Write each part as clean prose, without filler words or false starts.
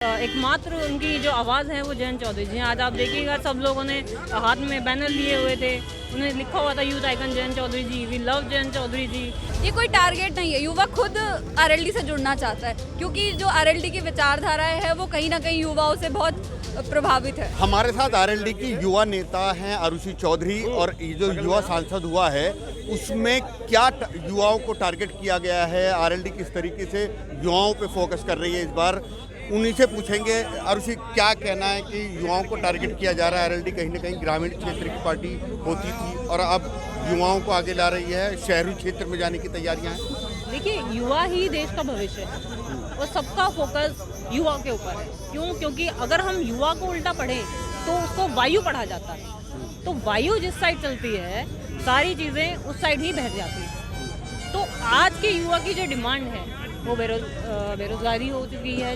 एकमात्र उनकी जो आवाज़ है वो जयंत चौधरी जी हैं। आज आप देखिएगा सब लोगों ने हाथ में बैनर लिए हुए थे, उन्हें लिखा हुआ था youth icon Jayant Chaudhary ji, we love Jayant Chaudhary ji. ये कोई टारगेट नहीं है, युवा खुद आरएलडी से जुड़ना चाहता है क्योंकि जो आरएलडी की विचारधारा है वो कहीं ना कहीं युवाओं से बहुत प्रभावित है। हमारे साथ आरएलडी की युवा नेता हैं आरुषि चौधरी, और ये जो युवा सांसद हुआ है उसमें क्या युवाओं को टारगेट किया गया है, आरएलडी किस तरीके से युवाओं पे फोकस कर रही है इस बार, उन्हीं से पूछेंगे। आरुषि, क्या कहना है कि युवाओं को टारगेट किया जा रहा है? आरएलडी कहीं ना कहीं ग्रामीण क्षेत्र की पार्टी होती थी और अब युवाओं को आगे ला रही है, शहरी क्षेत्र में जाने की तैयारियां हैं। देखिए, युवा ही देश का भविष्य है और सबका फोकस युवा के ऊपर है। क्यों? क्योंकि अगर हम युवा को उल्टा पढ़ें तो उसको वायु पढ़ा जाता है, तो वायु जिस साइड चलती है सारी चीज़ें उस साइड ही बह जाती है। तो आज के युवा की जो डिमांड है वो बेरोजगारी हो चुकी है,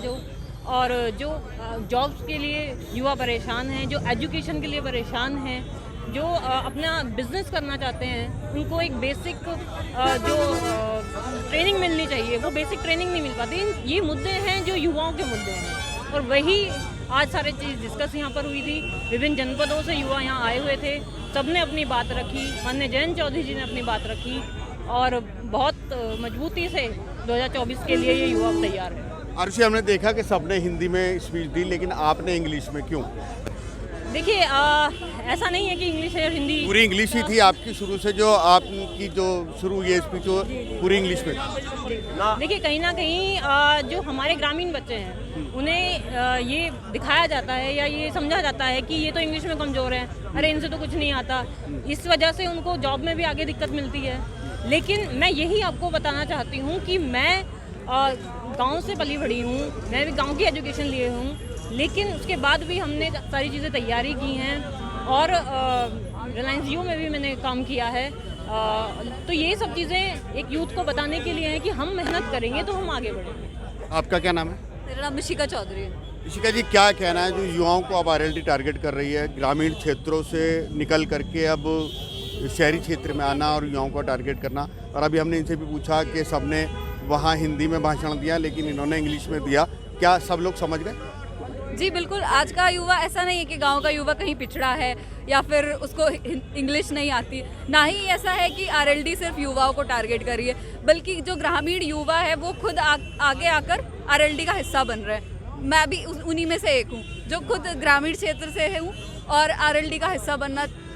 और जो जॉब्स के लिए युवा परेशान हैं, जो एजुकेशन के लिए परेशान हैं, जो अपना बिजनेस करना चाहते हैं, उनको एक बेसिक जो ट्रेनिंग मिलनी चाहिए वो बेसिक ट्रेनिंग नहीं मिल पाती। ये मुद्दे हैं जो युवाओं के मुद्दे हैं, और वही आज सारी चीज़ डिस्कस यहाँ पर हुई थी। विभिन्न जनपदों से युवा यहाँ आए हुए थे, सबने अपनी बात रखी, माननीय जयंत चौधरी जी ने अपनी बात रखी, और बहुत मजबूती से 2024 के लिए ये युवा तैयार है। आरुषि, हमने देखा कि सबने हिंदी में स्पीच दी, लेकिन आपने इंग्लिश में क्यों? देखिए, ऐसा नहीं है कि इंग्लिश और हिंदी पूरी इंग्लिश ही थी आपकी शुरू से, जो आपकी जो शुरू ये स्पीच हो पूरी इंग्लिश में। देखिए, कहीं ना कहीं जो हमारे ग्रामीण बच्चे हैं उन्हें ये दिखाया जाता है या ये समझा जाता है कि ये तो इंग्लिश में कमज़ोर है, अरे इनसे तो कुछ नहीं आता, इस वजह से उनको जॉब में भी आगे दिक्कत मिलती है। लेकिन मैं यही आपको बताना चाहती हूँ कि मैं गांव से पली बड़ी हूँ, मैं भी गांव की एजुकेशन लिए हूँ, लेकिन उसके बाद भी हमने सारी चीज़ें तैयारी की हैं, और रिलायंस जियो में भी मैंने काम किया है। तो ये सब चीज़ें एक यूथ को बताने के लिए हैं कि हम मेहनत करेंगे तो हम आगे बढ़ेंगे। आपका क्या नाम है? मेरा नाम ऋषिका चौधरी है। ऋषिका जी, क्या कहना है जो युवाओं को अब आरएलडी टारगेट कर रही है, ग्रामीण क्षेत्रों से निकल करके अब शहरी क्षेत्र में आना और युवाओं को टारगेट करना? और अभी हमने इनसे भी पूछा कि सबने वहाँ हिंदी में भाषण दिया लेकिन इन्होंने इंग्लिश में दिया, क्या सब लोग समझ गए? जी बिल्कुल, आज का युवा ऐसा नहीं है कि गांव का युवा कहीं पिछड़ा है या फिर उसको इंग्लिश नहीं आती, ना ही ऐसा है कि आरएलडी सिर्फ युवाओं को टारगेट कर रही है, बल्कि जो ग्रामीण युवा है वो खुद आगे आकर आरएलडी का हिस्सा बन रहे हैं। मैं भी उन्हीं में से एक हूँ जो खुद ग्रामीण क्षेत्र से हूँ और आरएलडी का हिस्सा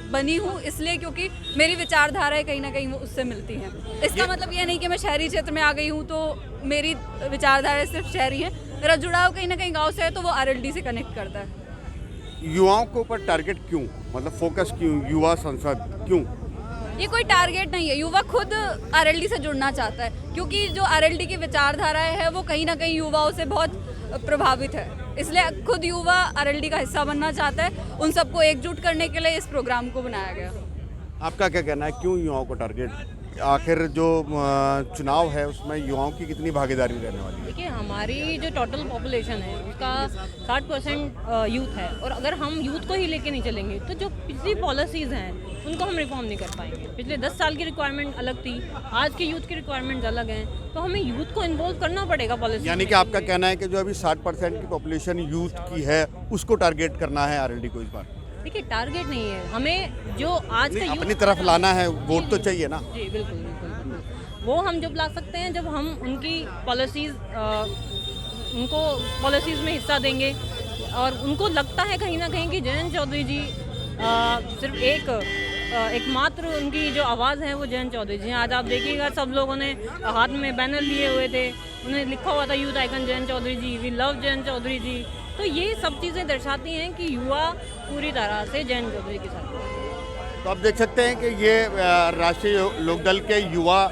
बनी हूँ, इसलिए क्योंकि मेरी विचारधाराएं कहीं ना कहीं वो उससे मिलती हैं। इसका मतलब ये नहीं कि मैं शहरी क्षेत्र में आ गई हूँ तो मेरी विचारधाराएं सिर्फ शहरी हैं, मेरा जुड़ाव कहीं ना कहीं गांव से है, तो वो आरएलडी से कनेक्ट करता है। युवाओं के ऊपर टारगेट क्यों, मतलब फोकस क्यों, युवा संसद क्यों? ये कोई टारगेट नहीं है, युवा खुद आरएलडी से जुड़ना चाहता है क्योंकि जो आरएलडी की विचारधाराएं है वो कहीं ना कहीं युवाओं से बहुत प्रभावित है, इसलिए खुद युवा आरएलडी का हिस्सा बनना चाहता है। उन सबको एकजुट करने के लिए इस प्रोग्राम को बनाया गया। आपका क्या कहना है, क्यों युवाओं को टारगेट? आखिर जो चुनाव है उसमें युवाओं की कितनी भागीदारी रहने वाली है? देखिए, हमारी जो टोटल पॉपुलेशन है उसका 60% यूथ है, और अगर हम यूथ को ही लेके नहीं चलेंगे तो जो पिछली पॉलिसीज़ हैं उनको हम रिफॉर्म नहीं कर पाएंगे। पिछले 10 साल की रिक्वायरमेंट अलग थी, आज के यूथ की रिक्वायरमेंट्स अलग हैं, तो हमें यूथ को इन्वॉल्व करना पड़ेगा पॉलिसी। यानी कि आपका कहना है कि जो अभी 60% की पॉपुलेशन यूथ की है उसको टारगेट करना है आरएलडी को इस बार? देखिए, टारगेट नहीं है, हमें जो आज का अपनी तरफ लाना है, वोट तो चाहिए ना। जी बिल्कुल बिल्कुल, वो हम जब ला सकते हैं जब हम उनकी पॉलिसीज़ उनको पॉलिसीज़ में हिस्सा देंगे, और उनको लगता है कहीं ना कहीं कि जयंत चौधरी जी सिर्फ एकमात्र उनकी जो आवाज़ है वो जयंत चौधरी जी हैं। आज आप देखिएगा सब लोगों ने हाथ में बैनर लिए हुए थे, उन्हें लिखा हुआ था youth icon Jayant Chaudhary ji, we love Jayant Chaudhary ji. तो ये सब चीज़ें दर्शाती हैं कि युवा पूरी तरह से जयंत चौधरी के साथ है। तो आप देख सकते हैं कि ये राष्ट्रीय लोकदल के युवा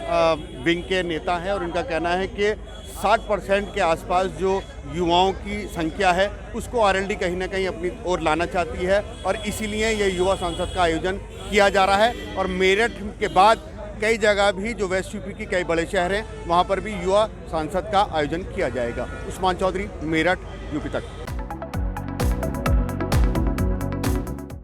विंग के नेता हैं, और इनका कहना है कि 60% के आसपास जो युवाओं की संख्या है उसको आरएलडी कहीं ना कहीं अपनी ओर लाना चाहती है, और इसीलिए ये युवा संसद का आयोजन किया जा रहा है। और मेरठ के बाद कई जगह भी जो वेस्ट यूपी के कई बड़े शहर हैं वहाँ पर भी युवा संसद का आयोजन किया जाएगा। उस्मान चौधरी, मेरठ, यूपी तक।